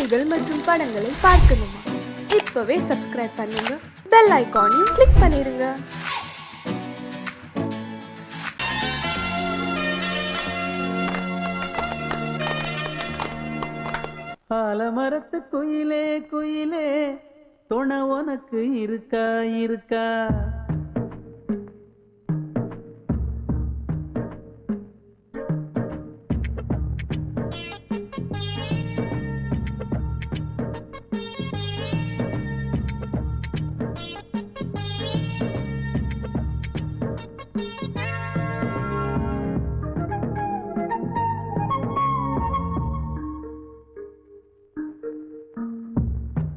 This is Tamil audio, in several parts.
செய்திகள் மற்றும் படங்களை பார்க்கணுமா? இப்பவே சப்ஸ்கிரைப் பண்ணுங்க, பெல் ஐகானையும் கிளிக் பண்ணிருங்க. ஆலமரத்து குயிலே குயிலே துணை உனக்கு இருக்கா இருக்கா?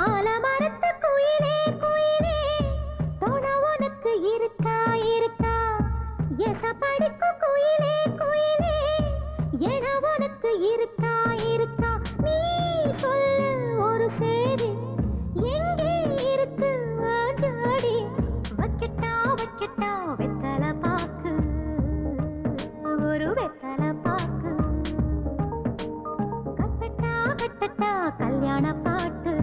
ஆலமரத்து குயிலே குயிலே துணை உனக்கு இருக்கா இருக்கா? எசப்படிக்கும் குயிலே குயிலே என உனக்கு இருக்கா இருக்கா? நீ சொல்லு ஒரு சேதி, எங்கே இருக்கு ஜோடி? வைக்கட்டா வைக்கட்டா வெத்தலை பாக்கு, ஒரு வெத்தலை பாக்கு. கட்டட்டா கட்டட்டா கல்யாண பாட்டு,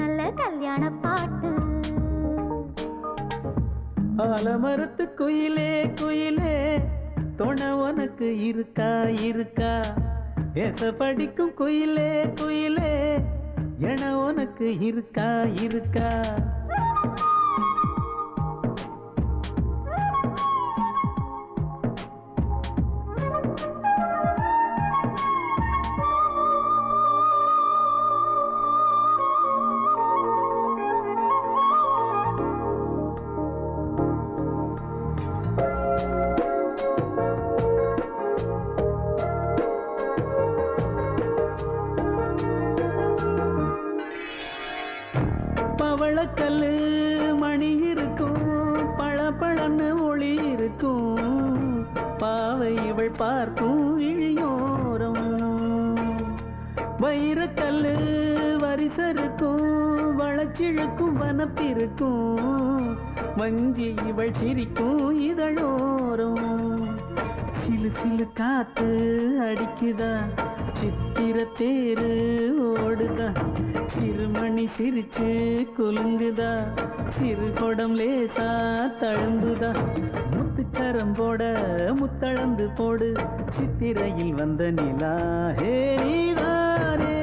நல்ல கல்யாண பாட்டு. ஆலமரத்து குயிலே குயிலே துணை உனக்கு இருக்கா இருக்கா? ஏச படிக்கும் குயிலே குயிலே என உனக்கு இருக்கா இருக்கா? பவளக்கல்லு மணி இருக்கும், பளபளன்னு ஒளி இருக்கும், பாவை இவள் பார்க்கும் இழியோரம். வைரக்கல்லு வரிசருக்கும், வளச்சிழுக்கும் வனப்பிருக்கும், வஞ்சி இவள் சிரிக்கும் இதழோரம். சிலு சிலு காத்து அடிக்குதா, சித்திர தேரு ஓடுதா, சிறுமணி சிரிச்சு குலுங்குதா, சிறு கொடம் லேசா தழும்புதா, முத்துச்சரம் போட முத்தளந்து போடு, சித்திரையில் வந்த நிலா ஹே நீதானே.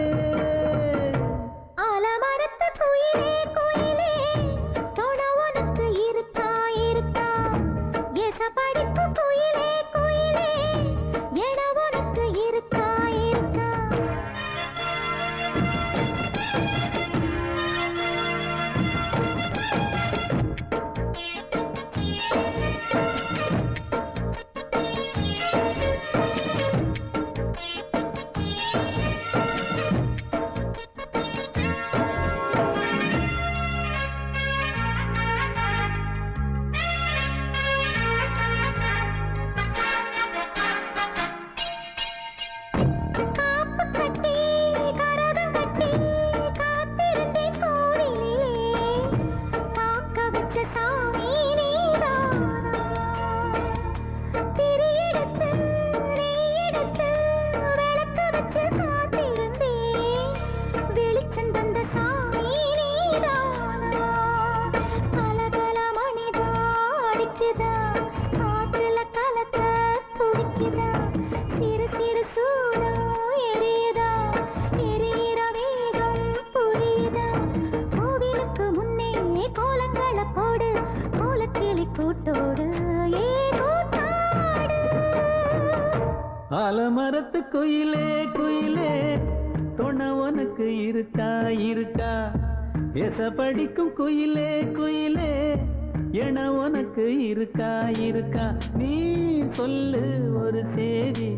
ஆலமரத்து குயிலே குயிலே துணை உனக்கு இருக்கா இருக்கா? எசப்படிக்கும் குயிலே குயிலே என உனக்கு இருக்கா இருக்கா? காப்பு கட்டி கரகம் கட்டி காத்திருந்தேன் கோவிலிலே, காக்க வச்ச சாமி நீதானா? திரி எடுத்து நெய் எடுத்து விளக்கு வச்சு காத்திருந்தேன், வெளிச்சம் தந்த சாமி நீதானா? கலகல மணிதா அடிக்குதா, காத்துல கலக்க துடிக்குதா, சிறு சிறு சூடம் எரியுதா, எரியிற வேகம் புரியுதா? கோவிலுக்கு முன்னே கோலங்களை போடு, கோலக்கிளி கூட்டோடு ஏ கூத்தாடு. ஆலமரத்து குயிலே குயிலே துணை உனக்கு இருக்கா இருக்கா? ஏச படிக்கும் குயிலே குயிலே என உனக்கு இருக்கா இருக்கா? நீ சொல்லு ஒரு சேதி,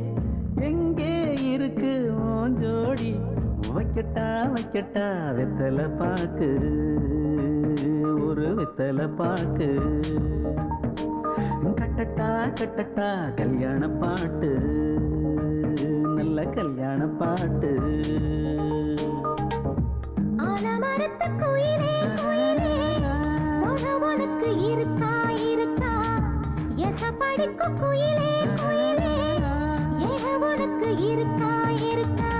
எங்கே இருக்கு உன் ஜோடி? வைக்கட்டா வைக்கட்டா வெத்தலை பாக்கு, ஒரு வெத்தலை பாக்கு. கட்டட்டா கட்டட்டா கல்யாண பாட்டு, நல்ல கல்யாண பாட்டு. ஆலமரத்து குயிலே குயிலே துணை உனக்கு இருக்கா இருக்கா? எசப்படிக்கும் குயிலே குயிலே என உனக்கு இருக்கா இருக்கா?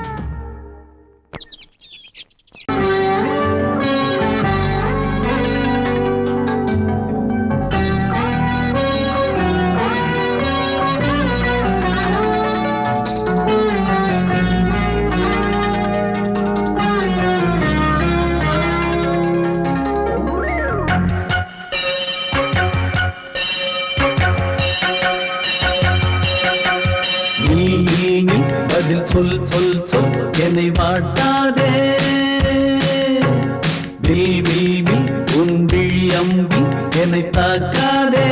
சொல் சொல் சொல் என்னை வாட்டாதே வில் வில் வில் உன் விழி அம்பி என்னை தாக்காதே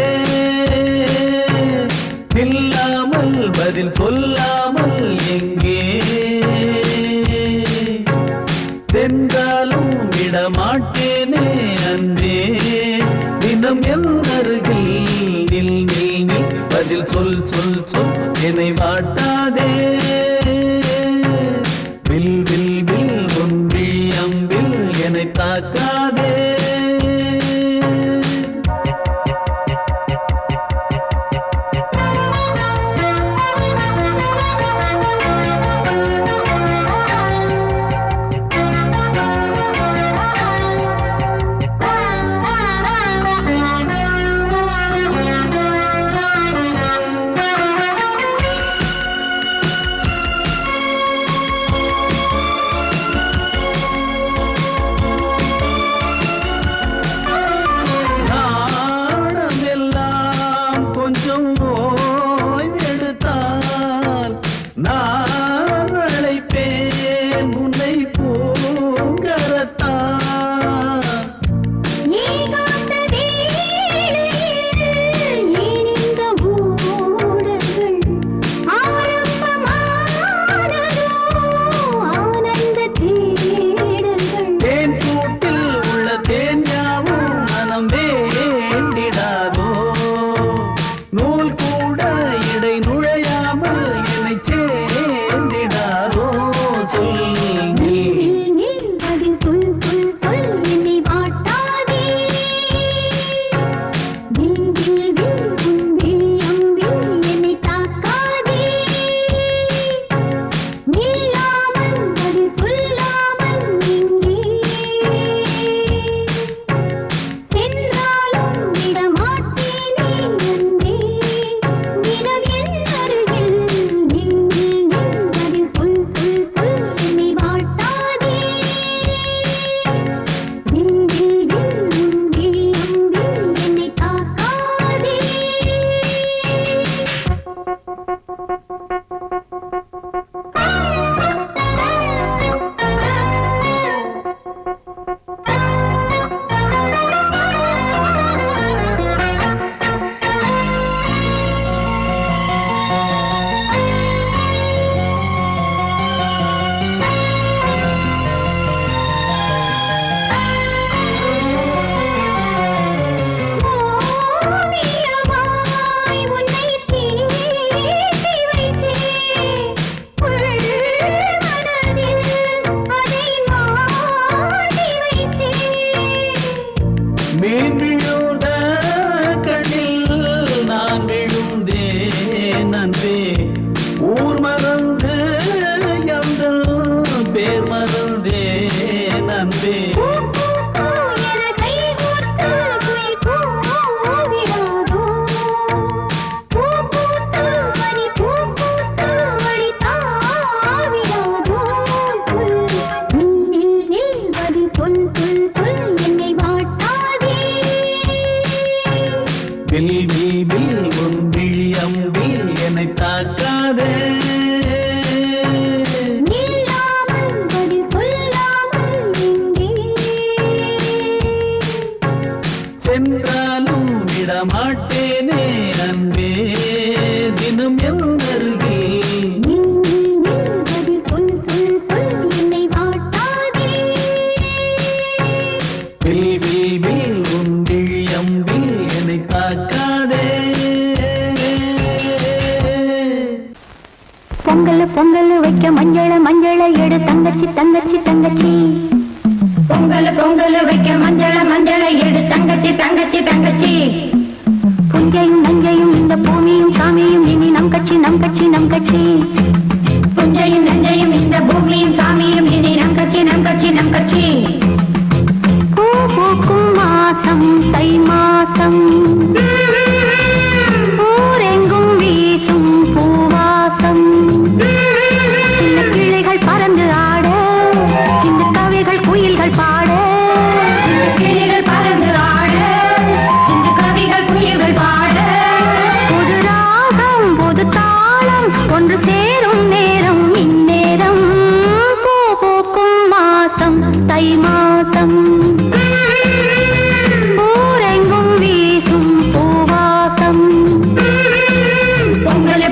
இல்லாமல் பதில் சொல்லாமல் எங்கே சென்றாலும் விடமாட்டேனே அன்பே தினம் என் அருகில் நில் நில் நில் பதில் சொல் சொல் சொல் என்னை வாட்டாதே வில் வில் வில் உன் விழி அம்பில் என்னை தாக்காதே சென்றாலும் விடமாட்டேனே அன்பே தினம் எந்தருகே என்னை தாக்காதே பொங்கல் பொங்கல் வைக்க மஞ்சள மஞ்சள எடு தங்கச்சி தங்கச்சி தங்கச்சி பொங்கல் பொங்கல் வைக்க மஞ்சள மஞ்சள எடு தங்கச்சி தங்கச்சி தங்கச்சி புஞ்சையும் நஞ்சையும் இந்த பூமியும் சாமியும் இனி நம் கட்சி நம் கட்சி நம் கட்சி புஞ்சையும் நஞ்சையும் இந்த பூமியும் சாமியும் இனி நம் கட்சி நம் கட்சி நம் கட்சி பூ பூக்கும் மாசம் தை மாசம் ஊரெங்கும் வீசும் பூவாசம் சின்ன கிளைகள் பறந்து ஆட சின்ன கவிகள் குயில்கள் பாட சின்ன கிளைகள் பறந்து ஆட சின்ன கவிகள் குயில்கள் பாட புது ராகம் புது தாளம் ஒன்று சேரும் நேரம் இன்னே தை மாசம் ஊரெங்கும் வீசும் பூவாசம் பொங்கல்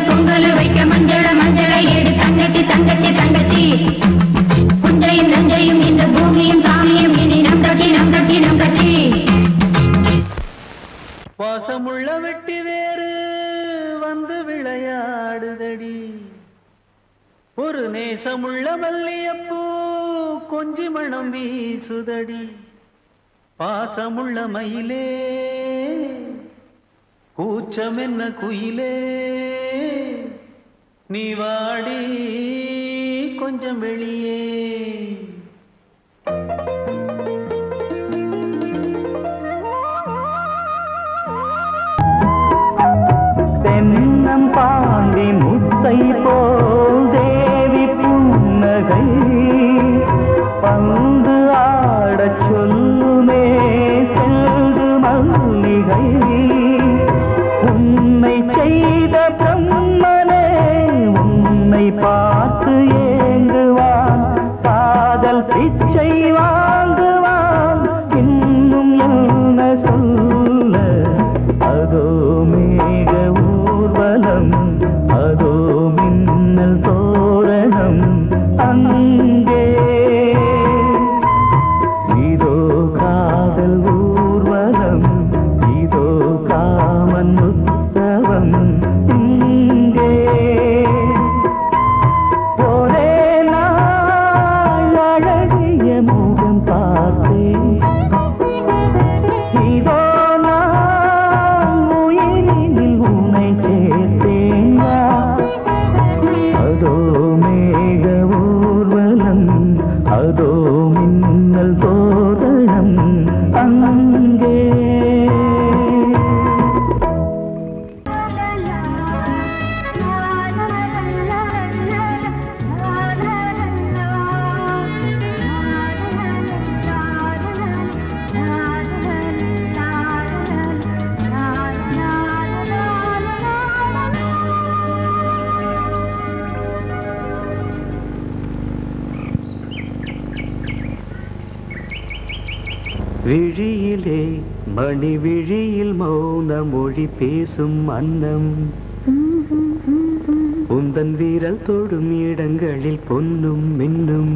பொங்கல் வைக்க மஞ்சள மஞ்சள எடு தங்கச்சி தங்கச்சி தங்கச்சி புஞ்சையும் நஞ்சையும் இந்த பூமியும் சாமியும் இனி நம் கட்சி நம் கட்சி நம் கட்சி பாசமுள்ள வெட்டி வேறு வந்து விளையாடுதடி ஒரு நேசமுள்ள மல்லியப்பூ கொஞ்சி மணம் வீசுதடி பாசமுள்ள மயிலே கூச்சம் என்ன குயிலே நீ வாடி கொஞ்சம் வெளியே தென்னம் பாண்டி முத்தை போல் தேவி புன்னகை பந்து ஆடச் சொல்லுமே செல்து மல்லிகை உன்னை செய்த பிரம்மனே உன்னை பார்த்து ஏங்குவான் காதல் பிச்சை வாங்குவான் இன்னும் என்ன சொல்ல அதோ மேக ஊர்வலம் அதோ மின்னல் தோரணம் அங்கே விழியிலே மணி விழியில் மௌன மொழி பேசும் அன்னம் உந்தன் வீரல் தொடும் இடங்களில் பொன்னும் மின்னும்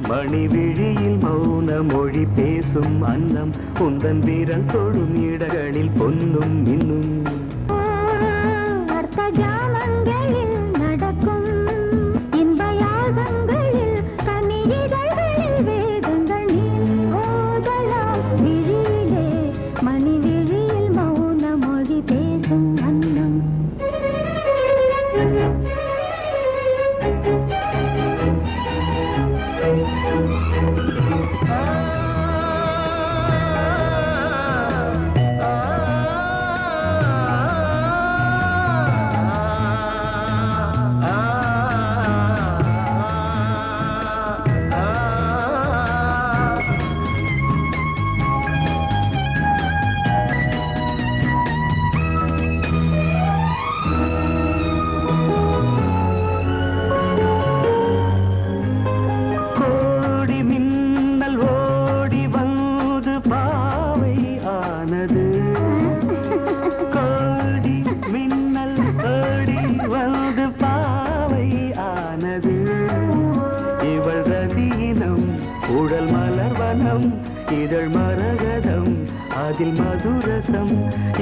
மணி விழியில் மௌன மொழி பேசும் அன்னம் உந்தன் வீரல் தொடும் இடங்களில் பொன்னும் மின்னும் அர்த்த ஜாமங்களில் நடக்கும் இன்ப யாகங்களில் கனியிதழ்களில் வேதங்கள் நீ ஓதலாம் விழியிலே மணி விழியில் மௌன மொழி பேசும் அன்னம் உடல் மலர்வனம் இதழ் மரகதம் அதில் மதுரசம்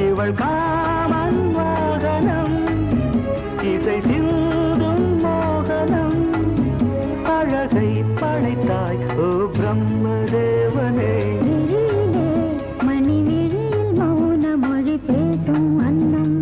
இவள் காமன் வாகனம் இசை சிந்தும் மோகனம் அழகை படைத்தாய் ஓ பிரம்மதேவனே மணி விழியில் மௌன மொழி பேசும் அன்னம்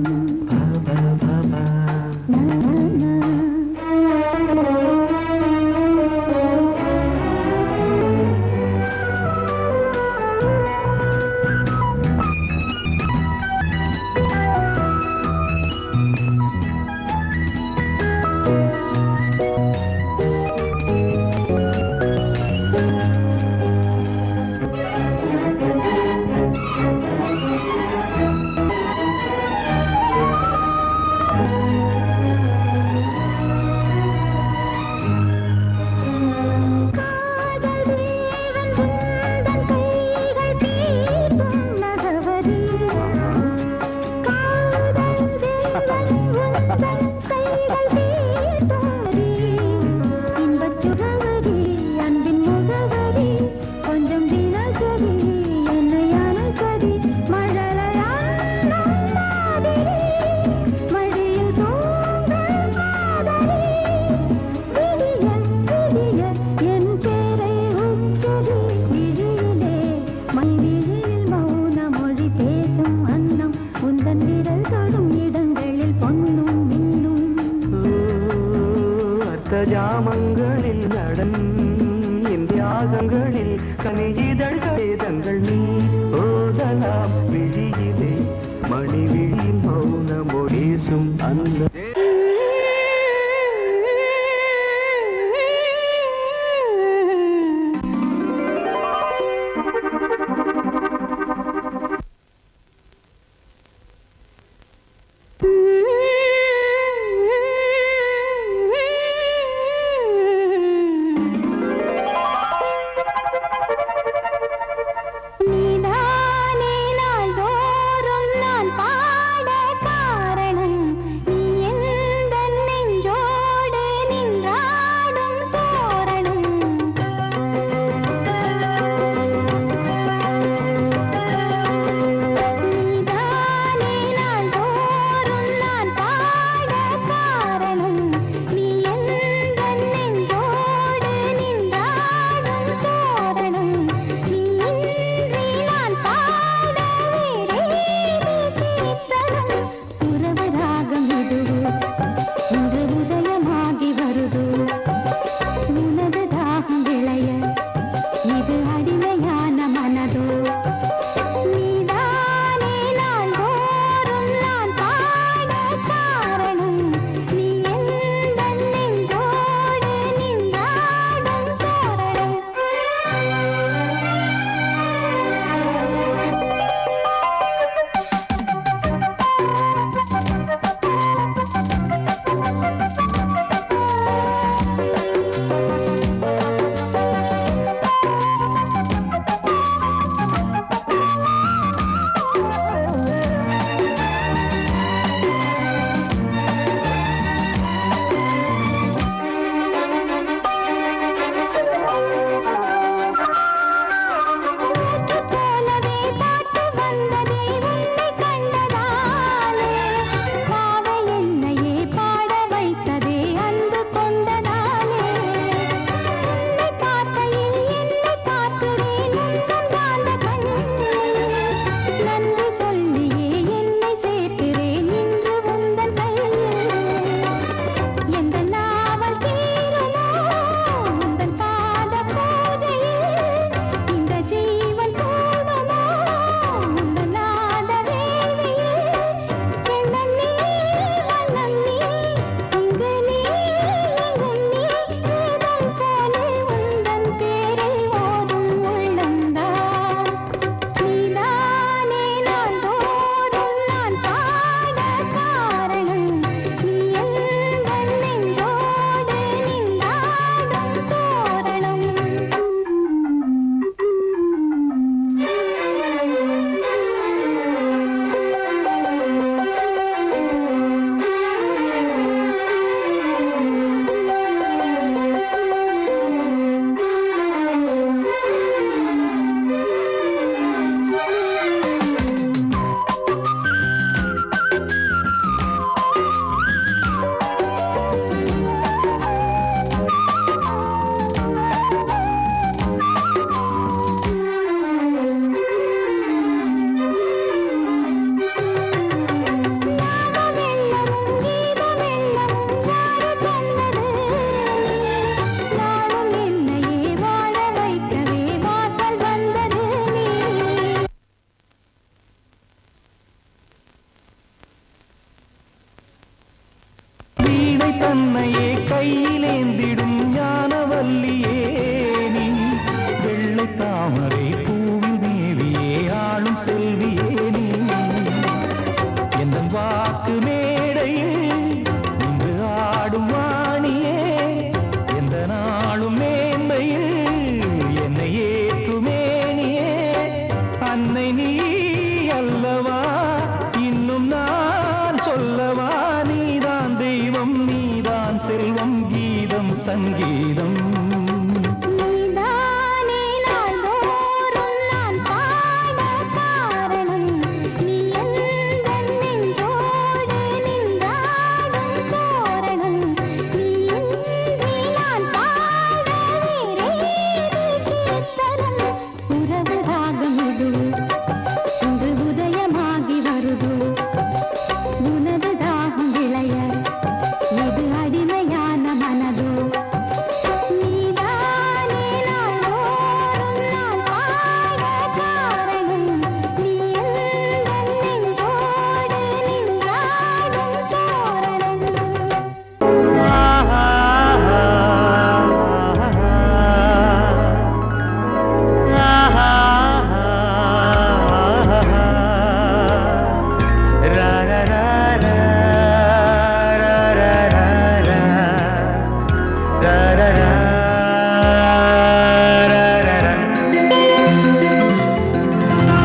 ஜாமங்களில் நடன் இந்தியாகங்களில் கனியிதழ் வேதங்கள் நீ ஓதலாம் விழியிலே மணி விழியில் மௌன மொழிசும் அந்த நீ செல்வம் கீதம் சங்கீதம்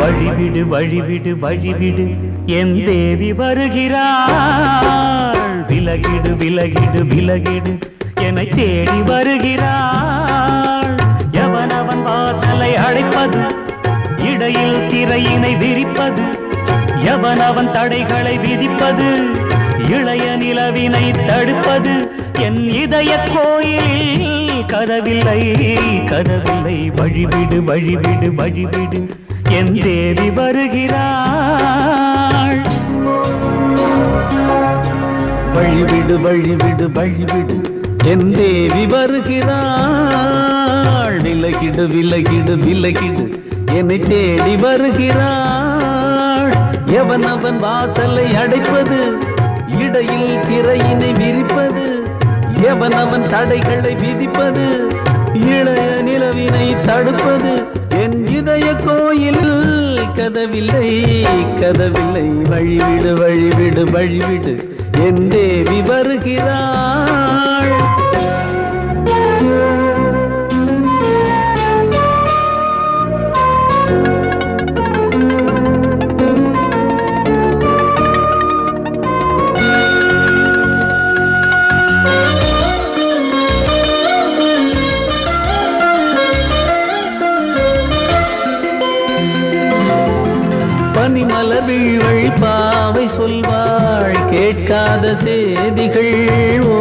வழிவிடு வழிவிடு வழிவிடு என் தேவி வருகிறாள் விலகிடு விலகிடு விலகிடு என்னை தேடி வருகிறாள் எவனவன் வாசலை அடைப்பது இடையில் திரையினை விரிப்பது எவனவன் தடைகளை விதிப்பது இளைய நிலவினை தடுப்பது என் இதய கோயிலில் கதவில்லை கதவில்லை வழிவிடு வழிவிடு வழிவிடு என் தேவி வருகிறாள் வழிவிடு வழிவிடு வழிவிடு என் தேவி வருகிறாள் விலகிடு விலகிடு விலகிடு என்னை தேடி வருகிறாள் எவனவன் வாசலை அடைப்பது இடையில் திரையினை விரிப்பது எவனவன் தடைகளை விதிப்பது இளைய நிலவினை தடுப்பது என் இதய கோயில் கதவில்லை கதவில்லை வழிவிடு வழிவிடு வழிவிடு என் தேவி வருகிறாள் பனிமலர் வீழ்வழி பாவை சொல்வாள் கேட்காத செய்திகள் ஓ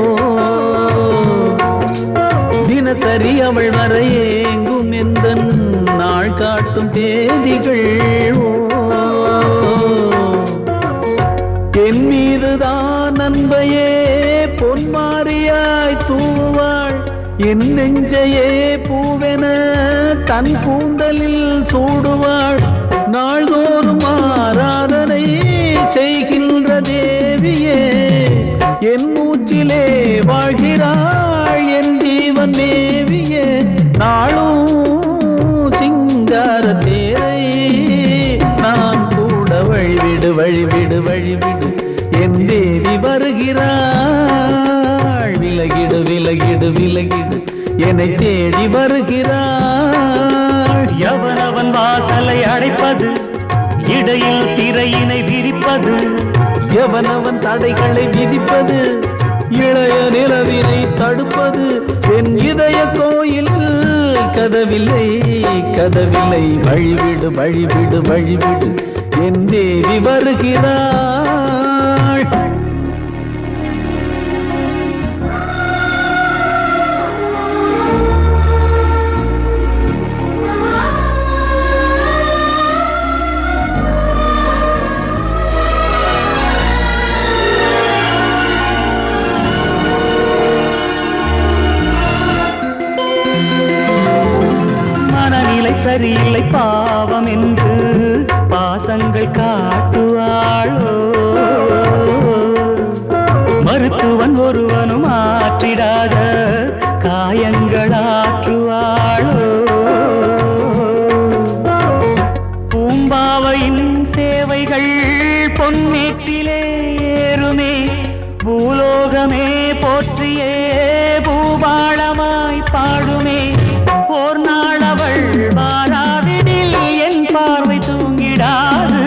தினசரி அவள் வர ஏங்கும் எந்த நாள் காட்டும் தேதிகள் ஓ என் மீதுதான் அன்பையே பொன்மாரியாய் தூவாள் என் நெஞ்சையே பூவென தன் கூந்தலில் சூடுவாள் நாள்தோறும் ஆராதனை செய்கின்ற தேவியே என் மூச்சிலே வாழ்கிறாள் என் ஜீவன் தேவியே நாளும் சிங்கார தேரை நான் கூட வழிவிடு வழிவிடு வழிவிடு என் தேவி வருகிறாள் விலகிடு விலகிடு விலகிடு என்னை தேடி வருகிறாள் எவனவன் வாசலை அடைப்பது இடையில் திரையினை விரிப்பது எவனவன் தடைகளை விதிப்பது இளைய நிலவினை தடுப்பது என் இதய கோயில் கதவில்லை கதவில்லை வழிவிடு வழிவிடு வழிவிடு என் தேவி வருகிறாள் சரியில்லை பாவம் என்று பாசங்கள் காட்டுவாளோ மருத்துவன் ஒருவனும் ஆற்றிடாத காயங்களாற்றுவாளோ பூம்பாவையின் சேவைகள் பொன்னேட்டிலே ஏறுமே பூலோகமே போற்றியே பூபாளமாய் பாடுமே ஓர் நாள் அவள் வாராவிடில் என் பார்வை தூங்கிடாது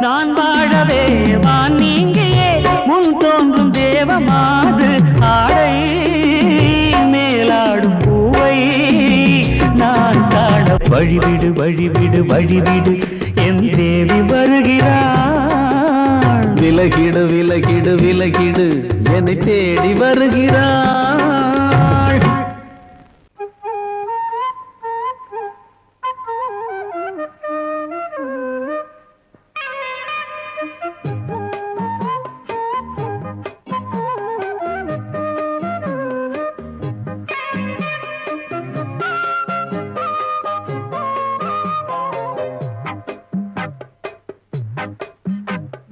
நான் வாழவே வான் நீங்கியே முன் தோன்றும் தேவமாது ஆடை வழிவிடு வழிவிடு வழிவிடு என் தேவி வருகிறாள். விலகிடு விலகிடு விலகிடு என்னை தேடி வருகிறாள்.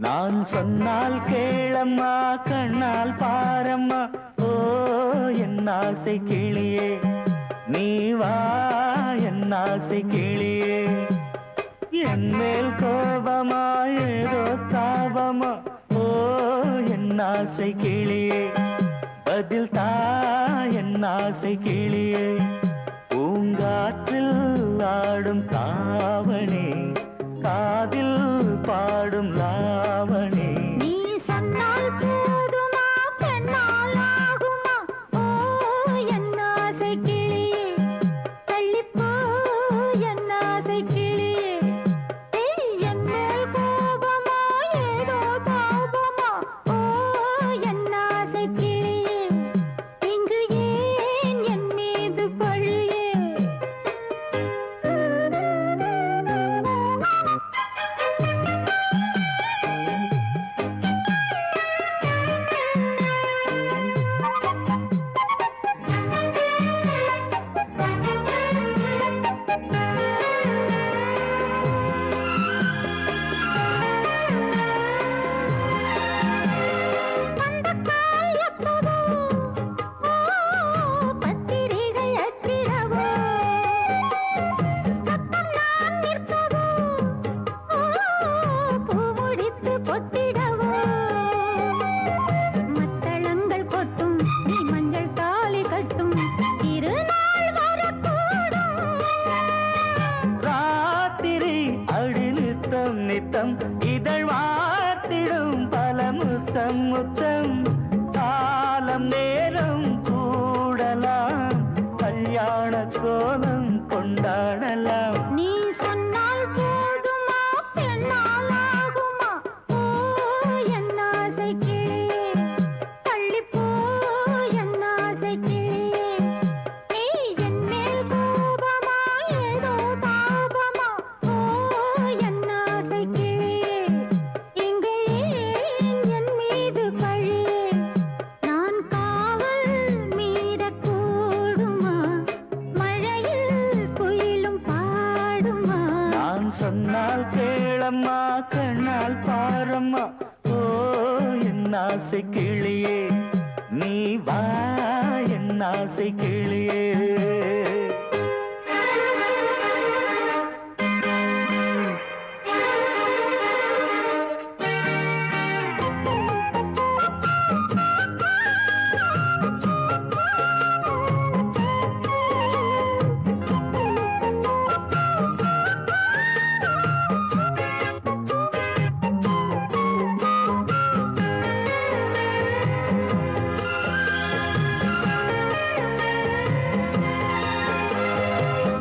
நான் சொன்னால் கேளம்மா கண்ணால் பாரம்மா ஓ என் ஆசை கிளியே நீ வா என் ஆசை கிளியே என் மேல் கோபமா ஏதோ தாபமா ஓ என் ஆசை கிளியே பதில் தா என் ஆசை கிளியே பூங்காற்றில் ஆடும் தாவணி காதில் பாடும் லாவணி நீ சொன்னால் போதுமா பெண்ணால் ஆகுமா ஓ என் ஆசை கிளியே தள்ளிப்போ என் ஆசை கிளியே என் மேல் கோபமா ஏதோ தாபமா ஓ என் ஆசை கிளியே இங்கு ஏன் என் மீது பழியே நித்தம் இதழ் வார்த்திடும் பல முத்தம் முத்தம் காலம் நேரம் கூடலாம் கல்யாண கோலம் கொண்டாடலாம் நீ சொன்னால் போதுமா பெண்ணால் ஆகுமா ஓ என் ஆசை கிளியே தள்ளிப்போ என் ஆசை கிளியே நீ என் மேல் கோபமா ஏதோ தாபமா ஓ என் ஆசை கிளியே இங்கு ஏன் என் மீது பழியே நான் காவல் மீறக்கூடுமா மழையில் குயிலும் பாடுமா நான் சொன்னால் கேளம்மா கண்ணால் பாரம்மா ஓ என் ஆசை கிளியே நீ வா என் ஆசை கிளியே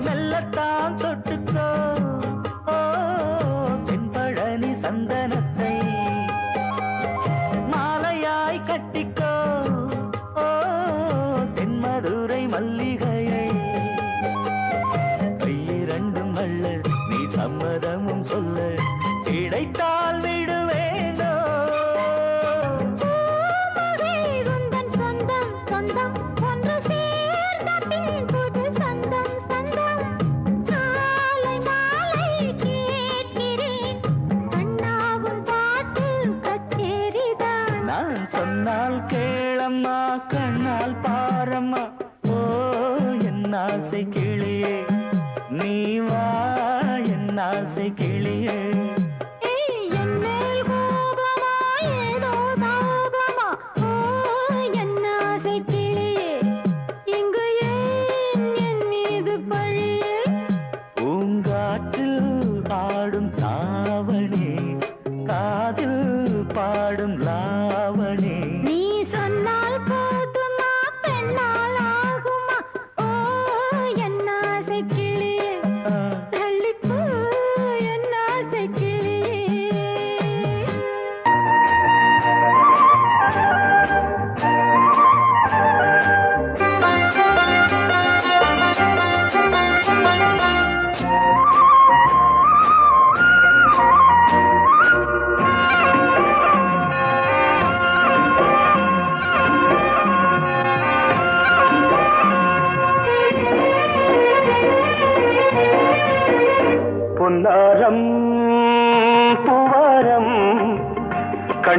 மெல்லத்தான் தொட்டுக்கோ ஓ தென்பழனி சந்தனத்தை மாலையாய் கட்டிக்கோ ஓ தென்மதுரை மல்லிகையை கையிரண்டும் அல்ல நீ சம்மதமும் சொல்ல கிடைத்தால் விடுவேனோ உந்தன் சொந்தம் சொந்தம் ஒன்று சேர்ந்த பின் புது சொந்தம் சொந்தம் மாலை மாலை கேட்கிறேன் கண்ணாவும் பாட்டு கச்சேரிதான் நான் சொன்னால் கேளம்மா கண்ணால் பாரம்மா ஓ என் ஆசை கிளியே நீ வா என் ஆசை கிளியே என் மேல் கோபமா ஏதோ தாபமா ஓ என் ஆசை கிளியே இங்கு ஏன் என் மீது பழியே பூங்காற்றில் ஆடும் தாவணி காதில் பாடும் லாவணி நீ சொன்னால் போதுமா பெண்ணால் ஆகுமா ஓ என் ஆசை கிளியே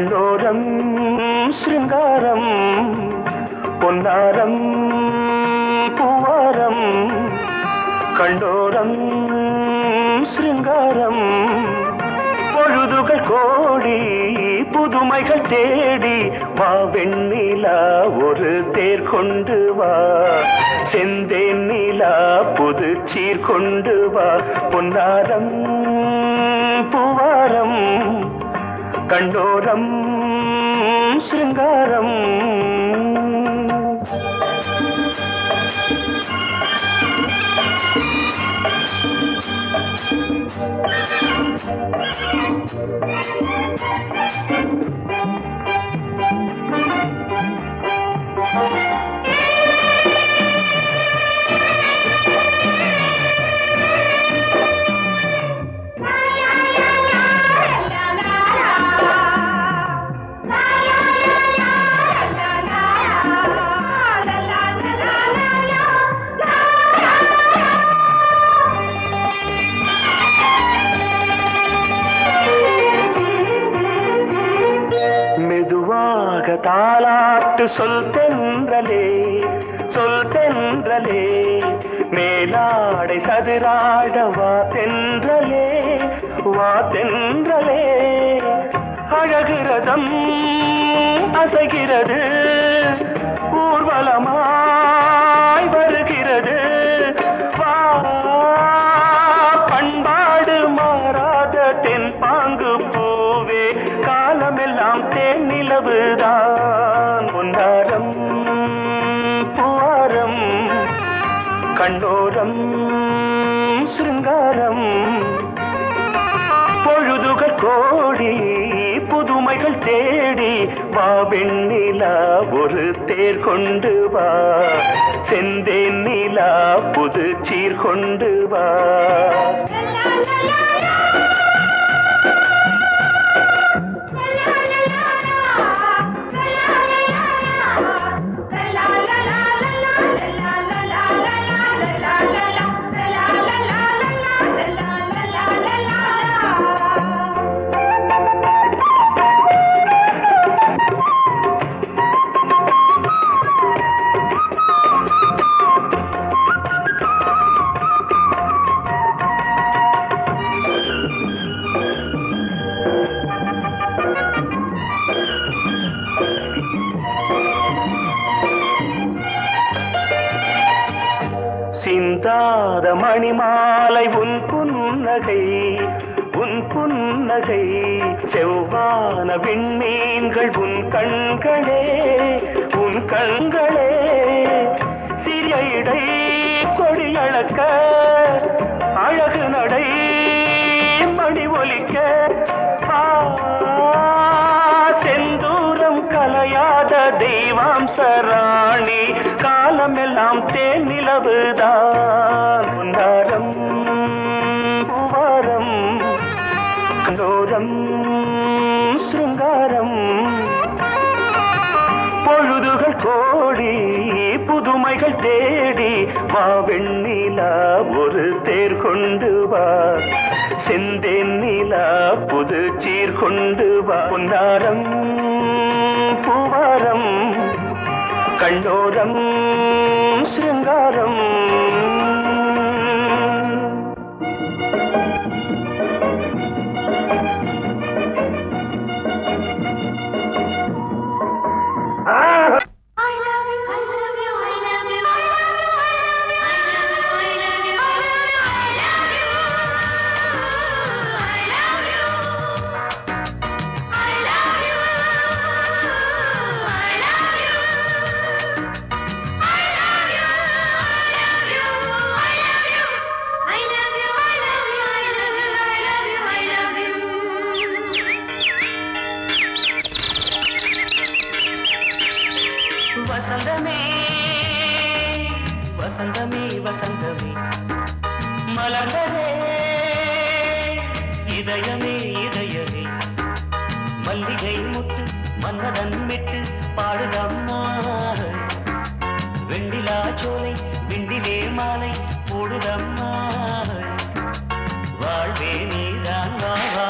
கண்ணோரம் சிருங்காரம் பொன்னாரம் பூவாரம் கண்ணோரம் சிருங்காரம் பொழுதுகள் கோடி புதுமைகள் தேடி வா வெண்ணிலா ஒரு தேர் கொண்டு வா செந்தேன் நிலா புது சீர் கொண்டு வா பொன்னாரம் பூவாரம் கண்டோரம் சிருங்காரம் தாலாட்டு சொல் தென்றலே மேலாடை சதுராட வா தென்றலே அழகிறதம் அசைகிறது ஊர்வலமாய் வருகிறது வா பண்பாடு மாறாத தென் பாங்கு பூவே காலமெல்லாம் தேன் நிலவுதான் பொன்னாரம் பூவாரம் கண்ணோரம் சிருங்காரம் பொழுதுகள் கோடி புதுமைகள் தேடி வா வெண்ணிலா ஒரு தேர் கொண்டு வா செந்தேன் நிலா புது சீர் கொண்டு வா சிந்தாத மணிமாலை உன் புன்னகை செவ்வான விண்மீன்கள் உன் கண்களே சிறிய இடை கொடியளக்க அழகு நடை மணி ஒலிக்க செந்தூரம் கலையாத தெய்வாம்சராணி காலமெல்லாம் தேன் நிலவுதான் பொன்னாரம் பூவாரம் கண்டோரம் சிருங்காரம் பொழுதுகள் கோடி புதுமைகள் தேடி வா வெண்ணிலா ஒரு தேர் கொண்டு வா செந்தேன் நிலா புது சீர் கொண்டு வா பொன்னாரம் பூவாரம் கண்டோரம் சிருங்காரம் வசந்தமே மலர்ந்ததே இதயமே மல்லிகை முட்டு மன்னதன் விட்டு பாடுதம்மா வெண்ணிலா சோலை விண்டிலே மாலை போடுதம்மா வாழ்வே நீதான் வா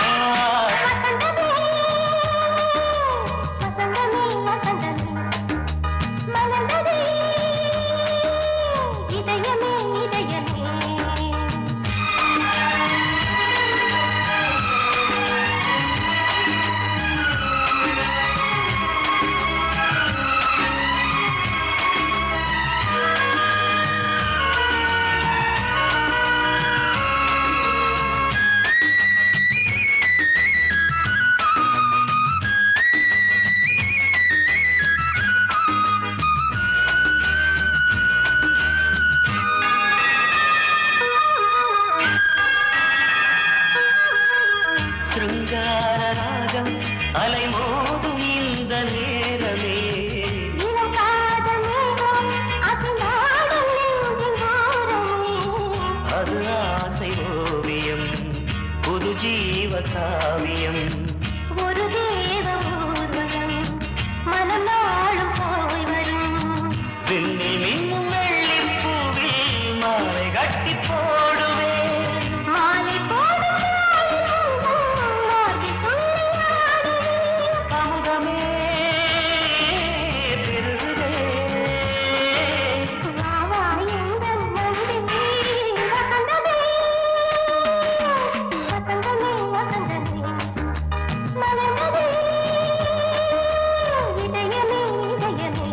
காவியம் ஒரு தேவ ஊர்வலம் மனம் நாளும் போய் வரும் விண்ணில் மின்னும் வெள்ளி பூவில் மாலை கட்டி போடுவேன் மாலை போடும் மார்கழி துள்ளியாடுவேன் அமுதமே பெருகுதே வாவா எங்கள் நந்தினி வசந்தமே வசந்தமே வசந்தமே மலர்ந்ததே இதயமே இதயமே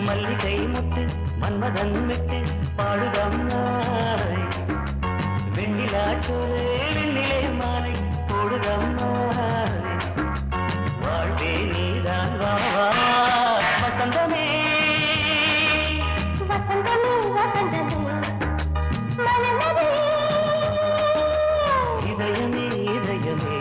மல்லிகை முத்து மன்மதன் விட்டு பாடுதம்மாய் வெண்ணிலா சோலை வெண்ணிலே மாலை போடுதம்மாய் வாழ்வே நீதான் வா வா வசந்தமே வசந்தமே வசந்தமே மலர்ந்ததே இதயமே இதயமே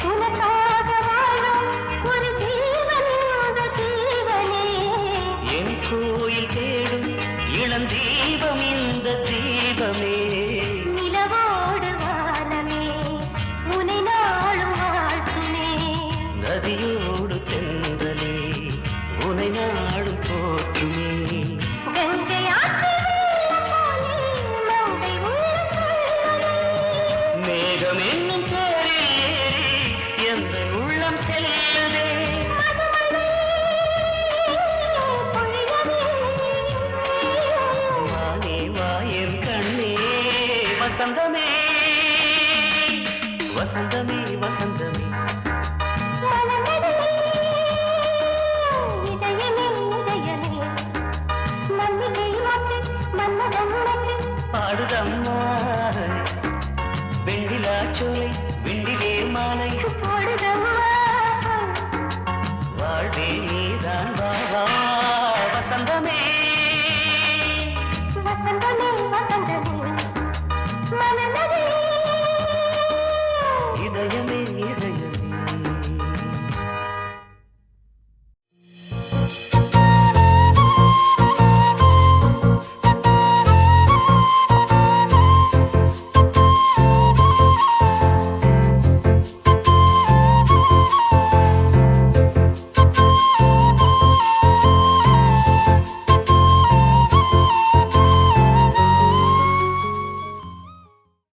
உனக்காக வாழும் ஒரு ஜீவன் இந்த ஜீவனே என் கோயில் தேடும் இளந்தீபம் இந்த தீபமே நிலவோடு வானமே உனை நாளும் வாழ்த்துமே நதியோடு தென்றலே உனை நாடும் போற்றுமே கங்கை ஆற்று வெள்ளம் போலே மங்கை உள்ளம் கொள்ளுதே. மேகம் என்னும் தேரில் ஏறி எந்த உள்ளம் செல்லுதே மதுமழை பொழியவே. வானே வாயன் கண்ணே வசந்தமே வசந்தமே வசந்தமே மலர்ந்ததே இதயமே இதயமே மல்லிகை மொட்டு மன்மதன் மொட்டு பாடுதம்மா வெண்ணிலா சோலை வெண்ணிலே மாலை